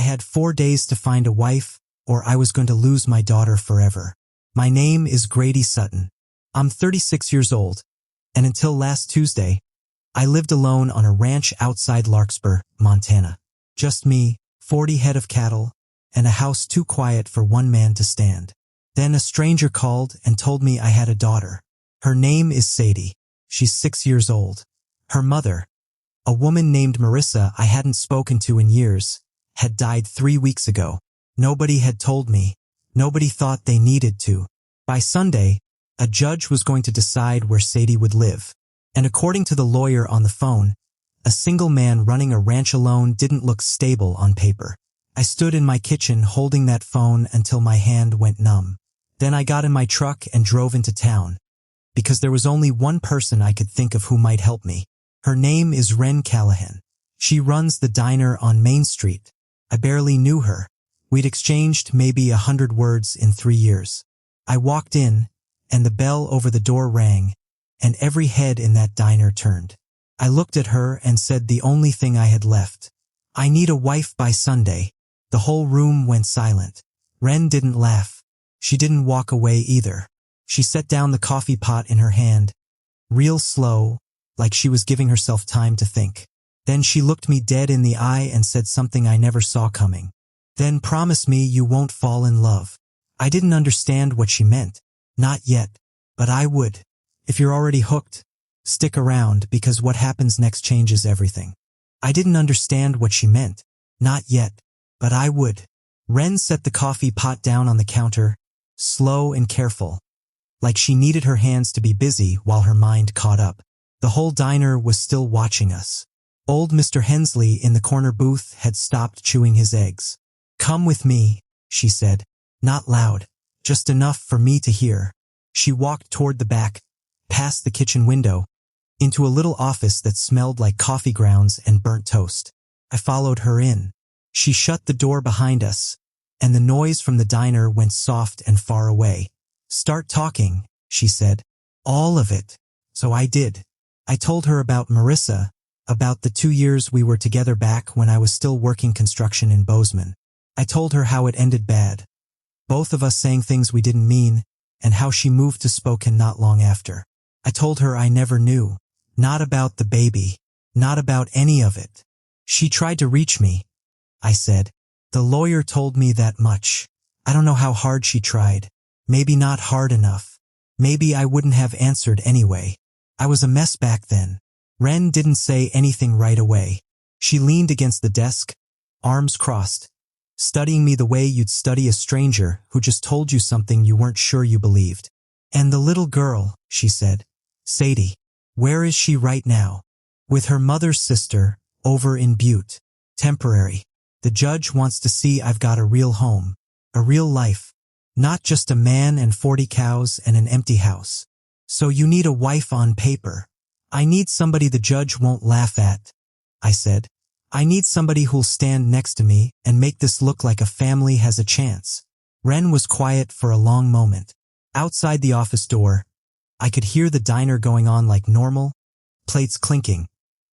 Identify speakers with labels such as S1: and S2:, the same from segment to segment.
S1: had 4 days to find a wife, or I was going to lose my daughter forever. My name is Grady Sutton. I'm 36 years old, and until last Tuesday, I lived alone on a ranch outside Larkspur, Montana. Just me, 40 head of cattle, and a house too quiet for one man to stand. Then a stranger called and told me I had a daughter. Her name is Sadie. She's 6 years old. Her mother, a woman named Marissa I hadn't spoken to in years, had died 3 weeks ago. Nobody had told me. Nobody thought they needed to. By Sunday, a judge was going to decide where Sadie would live. And according to the lawyer on the phone, a single man running a ranch alone didn't look stable on paper. I stood in my kitchen holding that phone until my hand went numb. Then I got in my truck and drove into town, because there was only one person I could think of who might help me. Her name is Wren Callahan. She runs the diner on Main Street. I barely knew her. We'd exchanged maybe 100 words in 3 years. I walked in, and the bell over the door rang, and every head in that diner turned. I looked at her and said the only thing I had left. I need a wife by Sunday. The whole room went silent. Wren didn't laugh. She didn't walk away either. She set down the coffee pot in her hand, real slow, like she was giving herself time to think. Then she looked me dead in the eye and said something I never saw coming. Then promise me you won't fall in love. I didn't understand what she meant. Not yet. But I would. If you're already hooked, stick around because what happens next changes everything. I didn't understand what she meant. Not yet. But I would. Wren set the coffee pot down on the counter, slow and careful, like she needed her hands to be busy while her mind caught up. The whole diner was still watching us. Old Mr. Hensley in the corner booth had stopped chewing his eggs. Come with me, she said. Not loud, just enough for me to hear. She walked toward the back, past the kitchen window, into a little office that smelled like coffee grounds and burnt toast. I followed her in. She shut the door behind us, and the noise from the diner went soft and far away. Start talking, she said. All of it. So I did. I told her about Marissa, about the 2 years we were together back when I was still working construction in Bozeman. I told her how it ended bad. Both of us saying things we didn't mean, and how she moved to Spokane not long after. I told her I never knew. Not about the baby. Not about any of it. She tried to reach me, I said. The lawyer told me that much. I don't know how hard she tried. Maybe not hard enough. Maybe I wouldn't have answered anyway. I was a mess back then. Wren didn't say anything right away. She leaned against the desk, arms crossed, studying me the way you'd study a stranger who just told you something you weren't sure you believed. And the little girl, she said. Sadie. Where is she right now? With her mother's sister, over in Butte. Temporary. The judge wants to see I've got a real home. A real life. Not just a man and 40 cows and an empty house. So you need a wife on paper. I need somebody the judge won't laugh at, I said. I need somebody who'll stand next to me and make this look like a family has a chance. Wren was quiet for a long moment. Outside the office door, I could hear the diner going on like normal, plates clinking,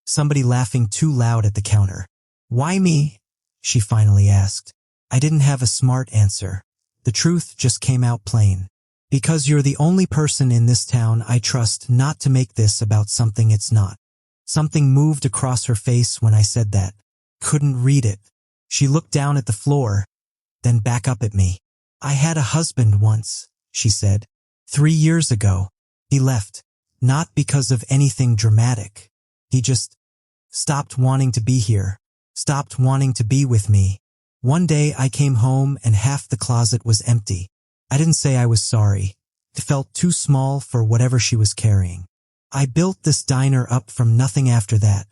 S1: somebody laughing too loud at the counter. Why me? She finally asked. I didn't have a smart answer. The truth just came out plain. Because you're the only person in this town I trust not to make this about something it's not. Something moved across her face when I said that. Couldn't read it. She looked down at the floor, then back up at me. I had a husband once, she said. 3 years ago. He left. Not because of anything dramatic. He just stopped wanting to be here. Stopped wanting to be with me. One day I came home and half the closet was empty. I didn't say I was sorry. It felt too small for whatever she was carrying. I built this diner up from nothing after that,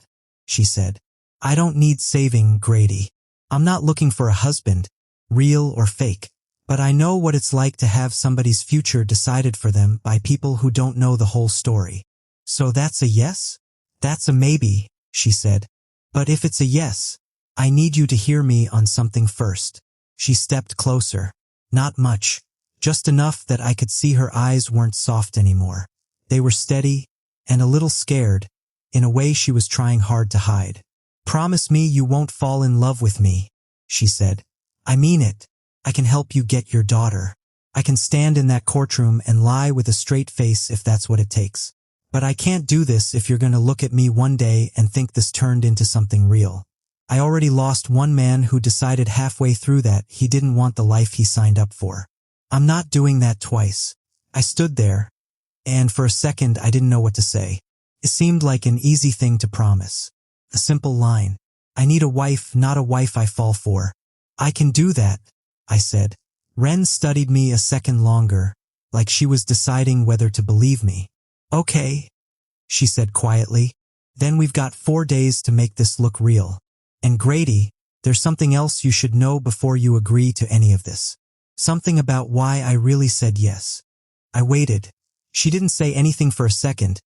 S1: she said. I don't need saving, Grady. I'm not looking for a husband, real or fake. But I know what it's like to have somebody's future decided for them by people who don't know the whole story. So that's a yes? That's a maybe, she said. But if it's a yes, I need you to hear me on something first. She stepped closer. Not much. Just enough that I could see her eyes weren't soft anymore. They were steady and a little scared, in a way she was trying hard to hide. Promise me you won't fall in love with me, she said. I mean it. I can help you get your daughter. I can stand in that courtroom and lie with a straight face if that's what it takes. But I can't do this if you're going to look at me one day and think this turned into something real. I already lost one man who decided halfway through that he didn't want the life he signed up for. I'm not doing that twice. I stood there, and for a second I didn't know what to say. It seemed like an easy thing to promise. A simple line. I need a wife, not a wife I fall for. I can do that, I said. Wren studied me a second longer, like she was deciding whether to believe me. Okay, she said quietly. Then we've got 4 days to make this look real. And Grady, there's something else you should know before you agree to any of this. Something about why I really said yes. I waited. She didn't say anything for a second,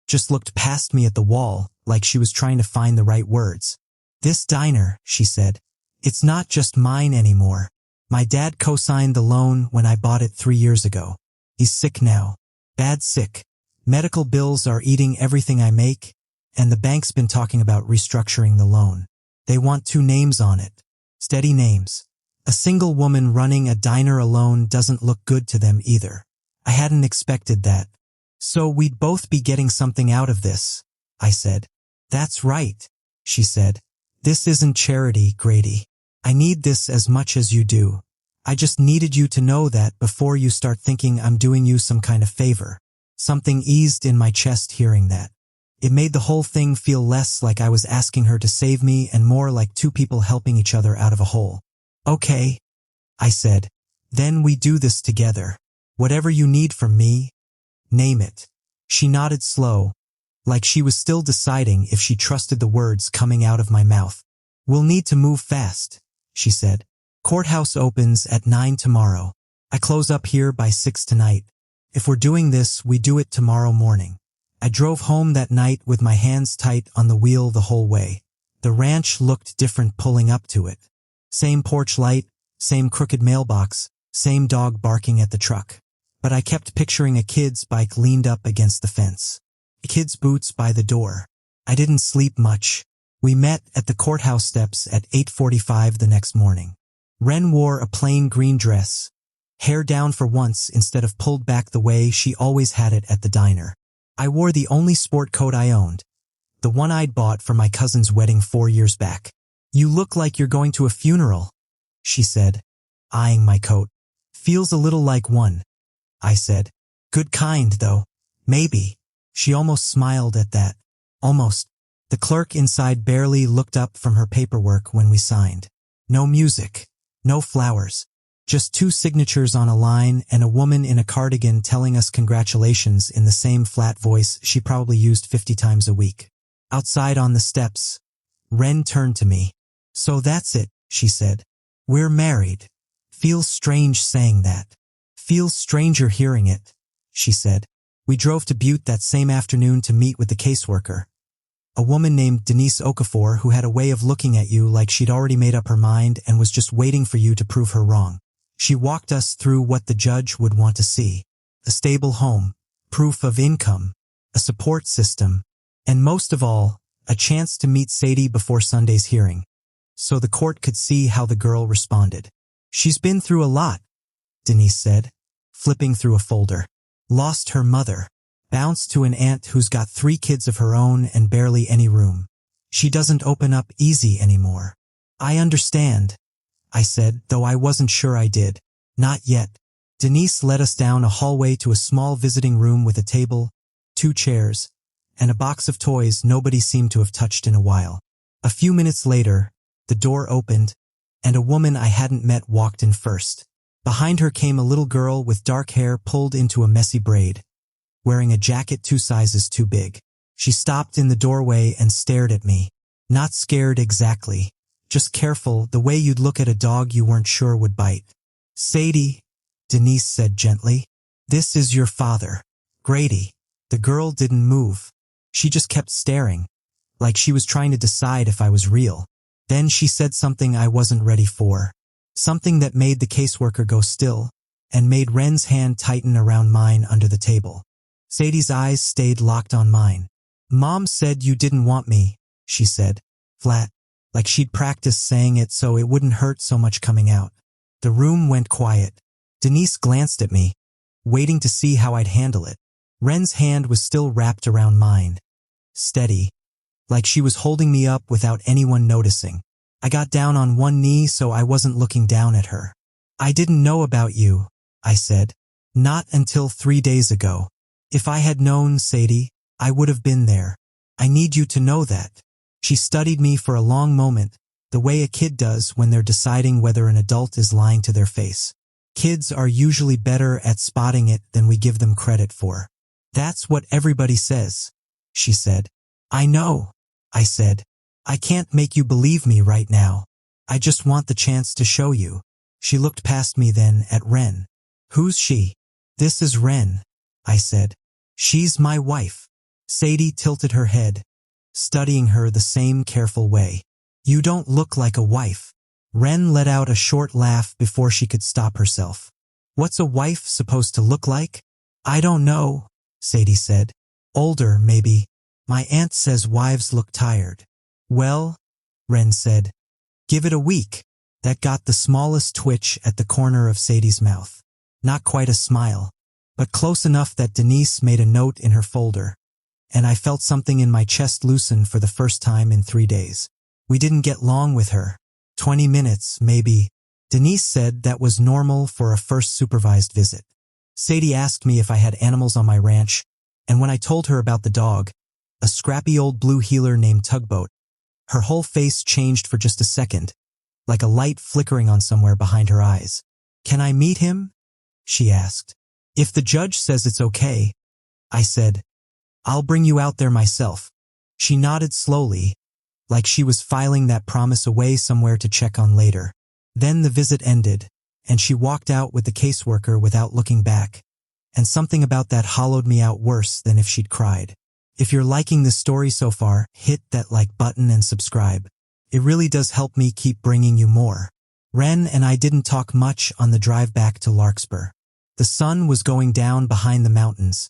S1: just looked past me at the wall, like she was trying to find the right words. This diner, she said, it's not just mine anymore. My dad co-signed the loan when I bought it 3 years ago. He's sick now. Bad sick. Medical bills are eating everything I make, and the bank's been talking about restructuring the loan. They want 2 names on it. Steady names. A single woman running a diner alone doesn't look good to them either. I hadn't expected that. So we'd both be getting something out of this, I said. That's right, she said. This isn't charity, Grady. I need this as much as you do. I just needed you to know that before you start thinking I'm doing you some kind of favor. Something eased in my chest hearing that. It made the whole thing feel less like I was asking her to save me and more like 2 people helping each other out of a hole. Okay, I said. Then we do this together. Whatever you need from me, name it. She nodded slow, like she was still deciding if she trusted the words coming out of my mouth. We'll need to move fast, she said. Courthouse opens at 9 tomorrow. I close up here by 6 tonight. If we're doing this, we do it tomorrow morning. I drove home that night with my hands tight on the wheel the whole way. The ranch looked different pulling up to it. Same porch light, same crooked mailbox, same dog barking at the truck. But I kept picturing a kid's bike leaned up against the fence. A kid's boots by the door. I didn't sleep much. We met at the courthouse steps at 8:45 the next morning. Wren wore a plain green dress, hair down for once instead of pulled back the way she always had it at the diner. I wore the only sport coat I owned, the one I'd bought for my cousin's wedding 4 years back. You look like you're going to a funeral, she said, eyeing my coat. Feels a little like one, I said. Good kind, though. Maybe. She almost smiled at that. Almost. The clerk inside barely looked up from her paperwork when we signed. No music. No flowers. Just 2 signatures on a line and a woman in a cardigan telling us congratulations in the same flat voice she probably used 50 times a week. Outside on the steps, Wren turned to me. So that's it, she said. We're married. Feels strange saying that. Feels stranger hearing it, she said. We drove to Butte that same afternoon to meet with the caseworker. A woman named Denise Okafor who had a way of looking at you like she'd already made up her mind and was just waiting for you to prove her wrong. She walked us through what the judge would want to see. A stable home, proof of income, a support system, and most of all, a chance to meet Sadie before Sunday's hearing, so the court could see how the girl responded. She's been through a lot, Denise said, flipping through a folder. Lost her mother. Bounced to an aunt who's got 3 kids of her own and barely any room. She doesn't open up easy anymore. I understand, I said, though I wasn't sure I did. Not yet. Denise led us down a hallway to a small visiting room with a table, 2 chairs, and a box of toys nobody seemed to have touched in a while. A few minutes later, the door opened, and a woman I hadn't met walked in first. Behind her came a little girl with dark hair pulled into a messy braid, wearing a jacket 2 sizes too big. She stopped in the doorway and stared at me. Not scared exactly, just careful, the way you'd look at a dog you weren't sure would bite. Sadie, Denise said gently, this is your father, Grady. The girl didn't move. She just kept staring, like she was trying to decide if I was real. Then she said something I wasn't ready for. Something that made the caseworker go still, and made Wren's hand tighten around mine under the table. Sadie's eyes stayed locked on mine. Mom said you didn't want me, she said, flat. like she'd practiced saying it so it wouldn't hurt so much coming out. The room went quiet. Denise glanced at me, waiting to see how I'd handle it. Wren's hand was still wrapped around mine, steady, like she was holding me up without anyone noticing. I got down on one knee so I wasn't looking down at her. I didn't know about you, I said. Not until 3 days ago. If I had known, Sadie, I would have been there. I need you to know that. She studied me for a long moment, the way a kid does when they're deciding whether an adult is lying to their face. Kids are usually better at spotting it than we give them credit for. That's what everybody says, she said. I know, I said. I can't make you believe me right now. I just want the chance to show you. She looked past me then at Wren. Who's she? This is Wren, I said. She's my wife. Sadie tilted her head, studying her the same careful way. You don't look like a wife. Wren let out a short laugh before she could stop herself. What's a wife supposed to look like? I don't know, Sadie said. Older, maybe. My aunt says wives look tired. Well, Wren said, give it a week. That got the smallest twitch at the corner of Sadie's mouth. Not quite a smile, but close enough that Denise made a note in her folder, and I felt something in my chest loosen for the first time in 3 days. We didn't get long with her. 20 minutes, maybe. Denise said that was normal for a first supervised visit. Sadie asked me if I had animals on my ranch, and when I told her about the dog, a scrappy old blue heeler named Tugboat, her whole face changed for just a second, like a light flickering on somewhere behind her eyes. Can I meet him? She asked. If the judge says it's okay, I said. I'll bring you out there myself. She nodded slowly, like she was filing that promise away somewhere to check on later. Then the visit ended, and she walked out with the caseworker without looking back, and something about that hollowed me out worse than if she'd cried. If you're liking this story so far, hit that like button and subscribe. It really does help me keep bringing you more. Wren and I didn't talk much on the drive back to Larkspur. The sun was going down behind the mountains,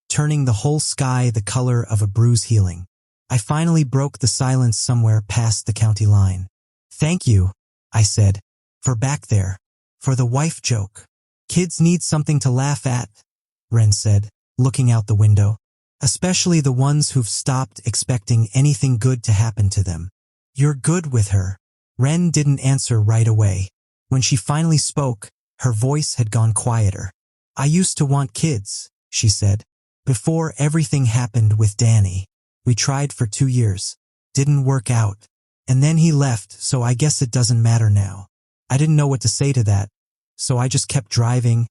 S1: turning the whole sky the color of a bruise healing. I finally broke the silence somewhere past the county line. Thank you, I said, for back there, for the wife joke. Kids need something to laugh at, Wren said, looking out the window, especially the ones who've stopped expecting anything good to happen to them. You're good with her. Wren didn't answer right away. When she finally spoke, her voice had gone quieter. I used to want kids, she said, before everything happened with Danny. We tried for 2 years. Didn't work out. And then he left, so I guess it doesn't matter now. I didn't know what to say to that, so I just kept driving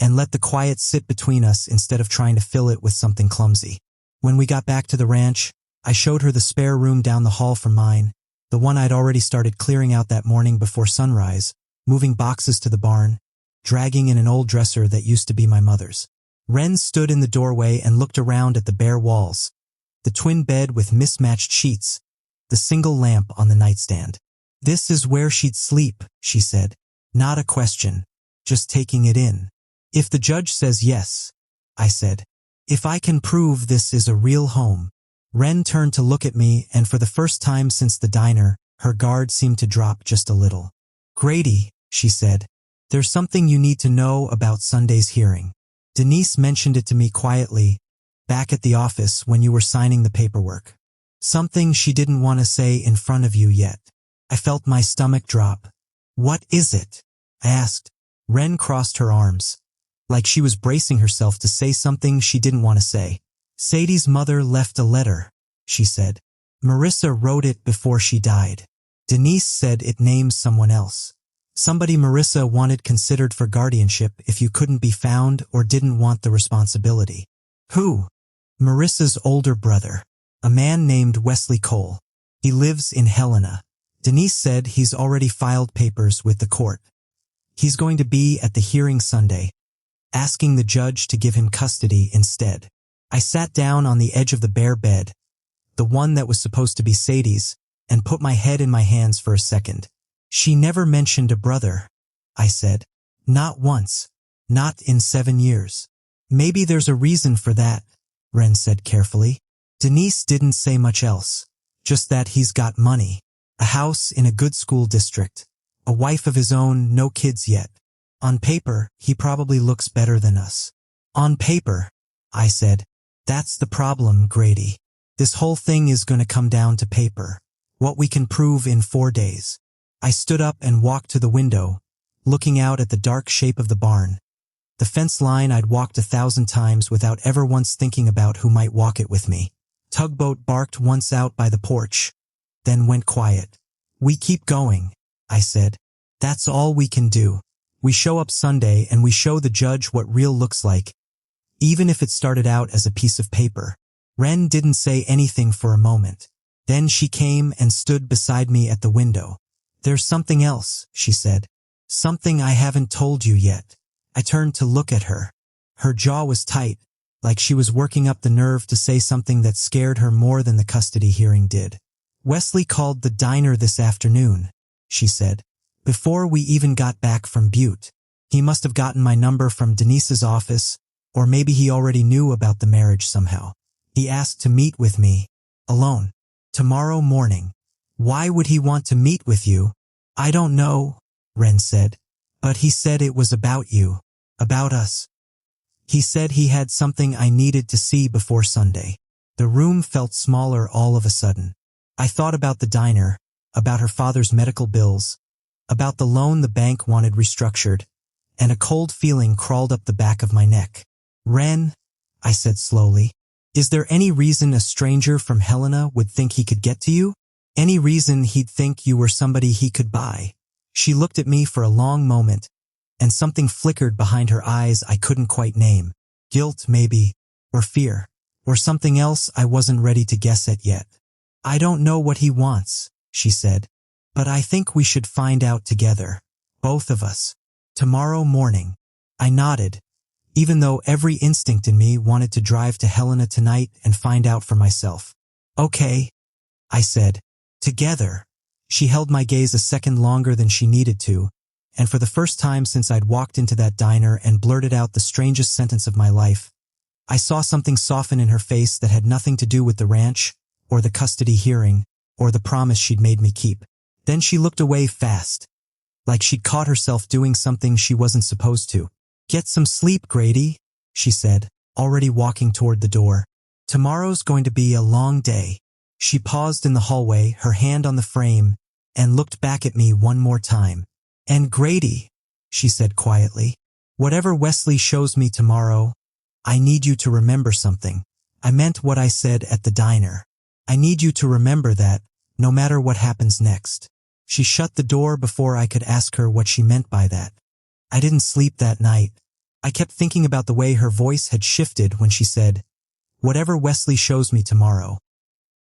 S1: and let the quiet sit between us instead of trying to fill it with something clumsy. When we got back to the ranch, I showed her the spare room down the hall from mine, the one I'd already started clearing out that morning before sunrise, moving boxes to the barn, dragging in an old dresser that used to be my mother's. Wren stood in the doorway and looked around at the bare walls, the twin bed with mismatched sheets, the single lamp on the nightstand. This is where she'd sleep, she said. Not a question, just taking it in. If the judge says yes, I said. If I can prove this is a real home. Wren turned to look at me, and for the first time since the diner, her guard seemed to drop just a little. Grady, she said, there's something you need to know about Sunday's hearing. Denise mentioned it to me quietly, back at the office when you were signing the paperwork. Something she didn't want to say in front of you yet. I felt my stomach drop. What is it? I asked. Wren crossed her arms, like she was bracing herself to say something she didn't want to say. Sadie's mother left a letter, she said. Marissa wrote it before she died. Denise said it names someone else. Somebody Marissa wanted considered for guardianship if you couldn't be found or didn't want the responsibility. Who? Marissa's older brother, a man named Wesley Cole. He lives in Helena. Denise said he's already filed papers with the court. He's going to be at the hearing Sunday, asking the judge to give him custody instead. I sat down on the edge of the bare bed, the one that was supposed to be Sadie's, and put my head in my hands for a second. She never mentioned a brother, I said. Not once. Not in 7 years. Maybe there's a reason for that, Wren said carefully. Denise didn't say much else, just that he's got money. A house in a good school district. A wife of his own, no kids yet. On paper, he probably looks better than us. On paper, I said. That's the problem, Grady. This whole thing is going to come down to paper. What we can prove in 4 days. I stood up and walked to the window, looking out at the dark shape of the barn. The fence line I'd walked 1,000 times without ever once thinking about who might walk it with me. Tugboat barked once out by the porch, then went quiet. We keep going, I said. That's all we can do. We show up Sunday and we show the judge what real looks like, even if it started out as a piece of paper. Wren didn't say anything for a moment. Then she came and stood beside me at the window. There's something else, she said. Something I haven't told you yet. I turned to look at her. Her jaw was tight, like she was working up the nerve to say something that scared her more than the custody hearing did. Wesley called the diner this afternoon, she said. Before we even got back from Butte. He must have gotten my number from Denise's office, or maybe he already knew about the marriage somehow. He asked to meet with me, alone, tomorrow morning. Why would he want to meet with you? I don't know, Wren said. But he said it was about you, about us. He said he had something I needed to see before Sunday. The room felt smaller all of a sudden. I thought about the diner, about her father's medical bills, about the loan the bank wanted restructured, and a cold feeling crawled up the back of my neck. Wren, I said slowly, is there any reason a stranger from Helena would think he could get to you? Any reason he'd think you were somebody he could buy? She looked at me for a long moment, and something flickered behind her eyes I couldn't quite name. Guilt, maybe, or fear, or something else I wasn't ready to guess at yet. I don't know what he wants, she said, but I think we should find out together, both of us. Tomorrow morning. I nodded, even though every instinct in me wanted to drive to Helena tonight and find out for myself. Okay, I said. Together. She held my gaze a second longer than she needed to, and for the first time since I'd walked into that diner and blurted out the strangest sentence of my life, I saw something soften in her face that had nothing to do with the ranch, or the custody hearing, or the promise she'd made me keep. Then she looked away fast, like she'd caught herself doing something she wasn't supposed to. Get some sleep, Grady, she said, already walking toward the door. Tomorrow's going to be a long day. She paused in the hallway, her hand on the frame, and looked back at me one more time. And Grady, she said quietly, whatever Wesley shows me tomorrow, I need you to remember something. I meant what I said at the diner. I need you to remember that, no matter what happens next. She shut the door before I could ask her what she meant by that. I didn't sleep that night. I kept thinking about the way her voice had shifted when she said, whatever Wesley shows me tomorrow.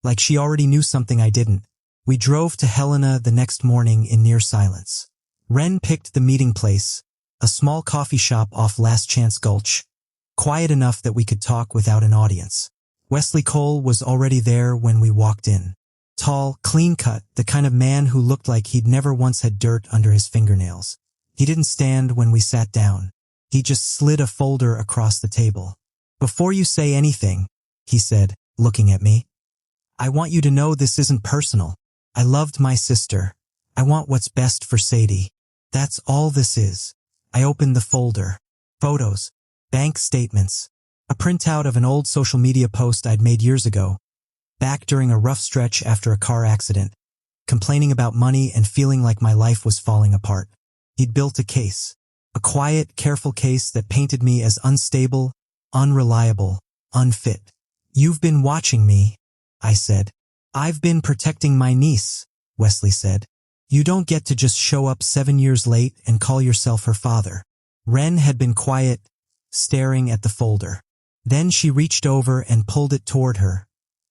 S1: Like she already knew something I didn't. We drove to Helena the next morning in near silence. Wren picked the meeting place, a small coffee shop off Last Chance Gulch, quiet enough that we could talk without an audience. Wesley Cole was already there when we walked in. Tall, clean-cut, the kind of man who looked like he'd never once had dirt under his fingernails. He didn't stand when we sat down. He just slid a folder across the table. Before you say anything, he said, looking at me, I want you to know this isn't personal. I loved my sister. I want what's best for Sadie. That's all this is. I opened the folder. Photos. Bank statements. A printout of an old social media post I'd made years ago, back during a rough stretch after a car accident, complaining about money and feeling like my life was falling apart. He'd built a case. A quiet, careful case that painted me as unstable, unreliable, unfit. You've been watching me, I said. I've been protecting my niece, Wesley said. You don't get to just show up 7 years late and call yourself her father. Wren had been quiet, staring at the folder. Then she reached over and pulled it toward her,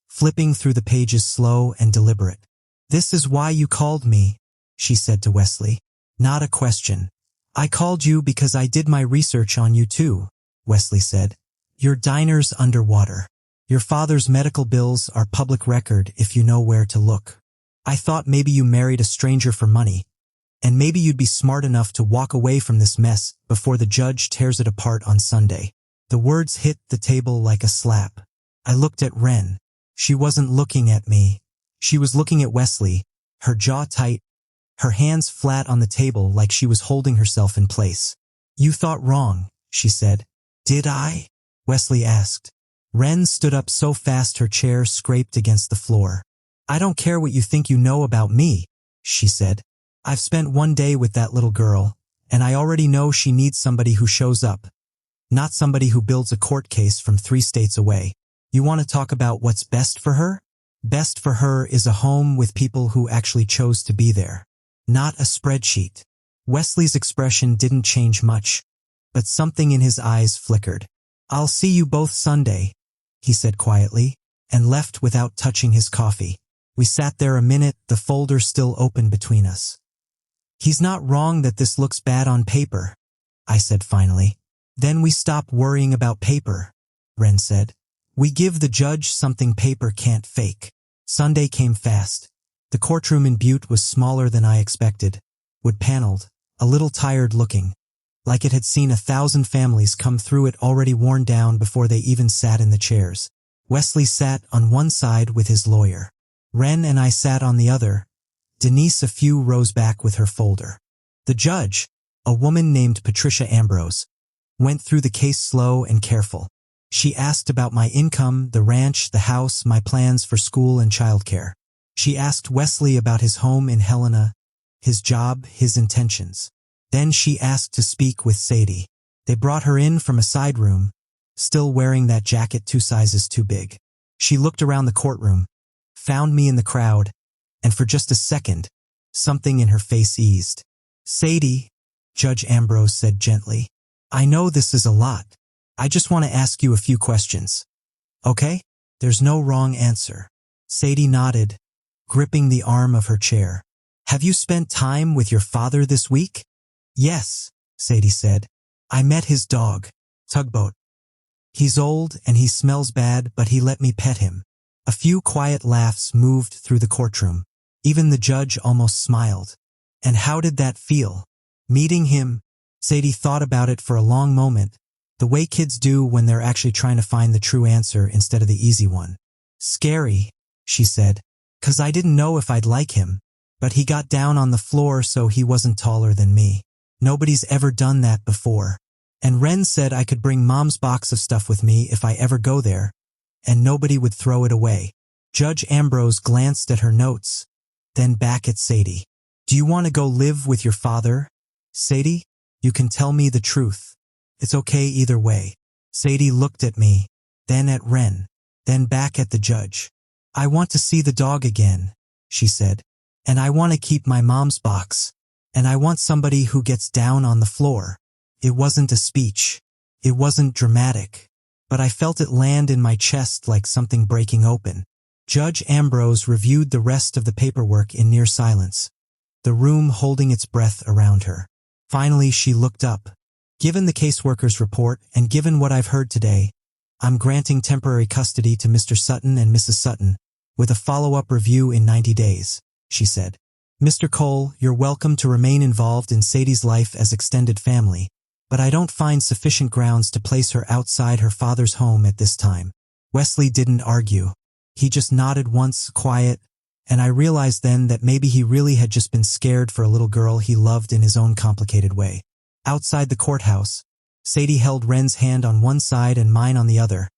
S1: flipping through the pages slow and deliberate. This is why you called me, she said to Wesley. Not a question. I called you because I did my research on you too, Wesley said. Your diner's underwater. Your father's medical bills are public record if you know where to look. I thought maybe you married a stranger for money, and maybe you'd be smart enough to walk away from this mess before the judge tears it apart on Sunday. The words hit the table like a slap. I looked at Wren. She wasn't looking at me. She was looking at Wesley, her jaw tight, her hands flat on the table like she was holding herself in place. "You thought wrong," she said. "Did I?" Wesley asked. Wren stood up so fast her chair scraped against the floor. "I don't care what you think you know about me," she said. "I've spent one day with that little girl, and I already know she needs somebody who shows up, not somebody who builds a court case from 3 states away. You want to talk about what's best for her? Best for her is a home with people who actually chose to be there, not a spreadsheet." Wesley's expression didn't change much, but something in his eyes flickered. "I'll see you both Sunday," he said quietly, and left without touching his coffee. We sat there a minute, the folder still open between us. "He's not wrong that this looks bad on paper," I said finally. "Then we stop worrying about paper," Wren said. "We give the judge something paper can't fake." Sunday came fast. The courtroom in Butte was smaller than I expected, wood-paneled, a little tired looking, like it had seen 1,000 families come through it already worn down before they even sat in the chairs. Wesley sat on one side with his lawyer. Wren and I sat on the other. Denise a few rows back with her folder. The judge, a woman named Patricia Ambrose, went through the case slow and careful. She asked about my income, the ranch, the house, my plans for school and childcare. She asked Wesley about his home in Helena, his job, his intentions. Then she asked to speak with Sadie. They brought her in from a side room, still wearing that jacket 2 sizes too big. She looked around the courtroom, found me in the crowd, and for just a second, something in her face eased. "Sadie," Judge Ambrose said gently, "I know this is a lot. I just want to ask you a few questions. Okay? There's no wrong answer." Sadie nodded, gripping the arm of her chair. "Have you spent time with your father this week?" "Yes," Sadie said. "I met his dog, Tugboat. He's old and he smells bad, but he let me pet him." A few quiet laughs moved through the courtroom. Even the judge almost smiled. "And how did that feel? Meeting him?" Sadie thought about it for a long moment, the way kids do when they're actually trying to find the true answer instead of the easy one. "Scary," she said, "'cause I didn't know if I'd like him, but he got down on the floor so he wasn't taller than me. Nobody's ever done that before. And Wren said I could bring Mom's box of stuff with me if I ever go there, and nobody would throw it away." Judge Ambrose glanced at her notes, then back at Sadie. "Do you want to go live with your father, Sadie? You can tell me the truth. It's okay either way." Sadie looked at me, then at Wren, then back at the judge. "I want to see the dog again," she said. "And I want to keep my mom's box. And I want somebody who gets down on the floor." It wasn't a speech. It wasn't dramatic. But I felt it land in my chest like something breaking open. Judge Ambrose reviewed the rest of the paperwork in near silence, the room holding its breath around her. Finally, she looked up. "Given the caseworker's report and given what I've heard today, I'm granting temporary custody to Mr. Sutton and Mrs. Sutton, with a follow-up review in 90 days, she said. "Mr. Cole, you're welcome to remain involved in Sadie's life as extended family, but I don't find sufficient grounds to place her outside her father's home at this time." Wesley didn't argue. He just nodded once, quiet, and I realized then that maybe he really had just been scared for a little girl he loved in his own complicated way. Outside the courthouse, Sadie held Wren's hand on one side and mine on the other,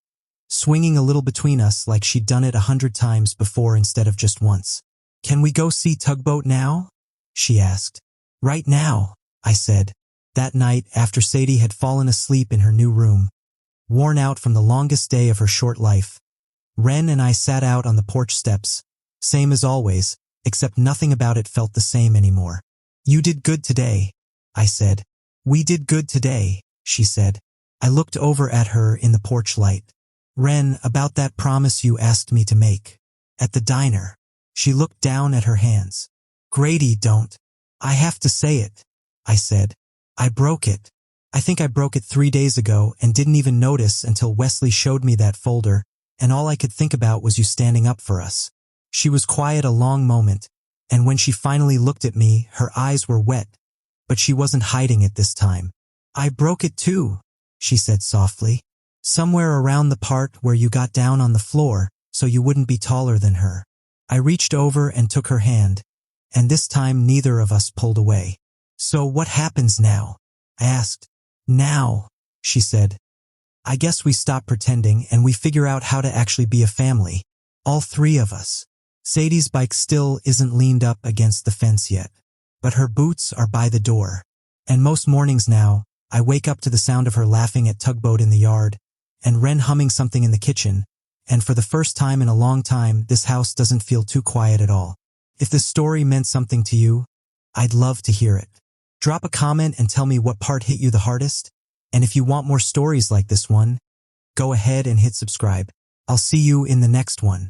S1: swinging a little between us like she'd done it 100 times before instead of just once. "Can we go see Tugboat now?" she asked. "Right now," I said. That night, after Sadie had fallen asleep in her new room, worn out from the longest day of her short life, Wren and I sat out on the porch steps, same as always, except nothing about it felt the same anymore. "You did good today," I said. "We did good today," she said. I looked over at her in the porch light. "Wren, about that promise you asked me to make at the diner." She looked down at her hands. "Grady, don't. I have to say it," I said. "I broke it. I think I broke it 3 days ago and didn't even notice until Wesley showed me that folder, and all I could think about was you standing up for us." She was quiet a long moment, and when she finally looked at me, her eyes were wet, but she wasn't hiding it this time. "I broke it too," she said softly. "Somewhere around the part where you got down on the floor so you wouldn't be taller than her." I reached over and took her hand, and this time neither of us pulled away. "So what happens now?" I asked. "Now," she said, "I guess we stop pretending and we figure out how to actually be a family. All three of us." Sadie's bike still isn't leaned up against the fence yet, but her boots are by the door. And most mornings now, I wake up to the sound of her laughing at tugboat in the yard, and Wren humming something in the kitchen, and for the first time in a long time, this house doesn't feel too quiet at all. If this story meant something to you, I'd love to hear it. Drop a comment and tell me what part hit you the hardest, and if you want more stories like this one, go ahead and hit subscribe. I'll see you in the next one.